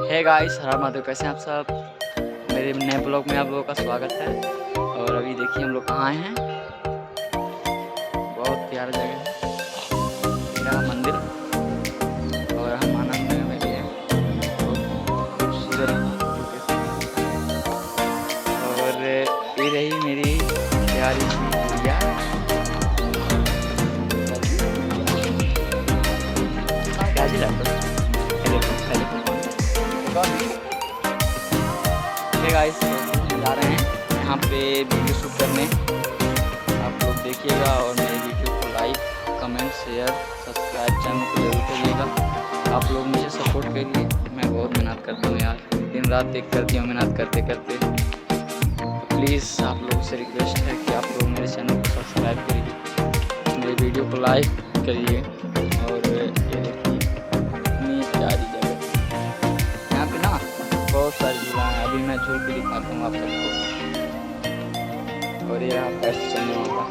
Hey guys, हर महादेव, कैसे हैं आप सब। मेरे नए ब्लॉग में आप लोगों का स्वागत है। और अभी देखिए हम लोग कहाँ हैं। बहुत प्यारा जगह है मेरा मंदिर, और हम आनंद नगर में भी हैं। बहुत खूबसूरत लोकेशन। और ये रही मेरी प्यारी सी गुड़िया। क्या जी लगता है। गाइस, जा रहे हैं यहाँ पे वीडियो शूट करने। आप लोग देखिएगा और मेरे वीडियो को like, comment, share, subscribe channel को जरूर करिएगा। आप लोग मुझे सपोर्ट करिए। मैं बहुत मेहनत करता हूँ यार, दिन रात एक करती हूँ मेहनत करते करते। तो प्लीज़ आप लोगों से रिक्वेस्ट है कि आप लोग मेरे चैनल को सब्सक्राइब करिए, मेरे वीडियो को लाइक करिए। और ये देखिए इतनी प्यारी जगह, यहाँ पे ना बहुत सारे झूला हैं। अभी मैं झूल के दिखाता हूँ आप सबको। और ये आप पैसे चलने वाला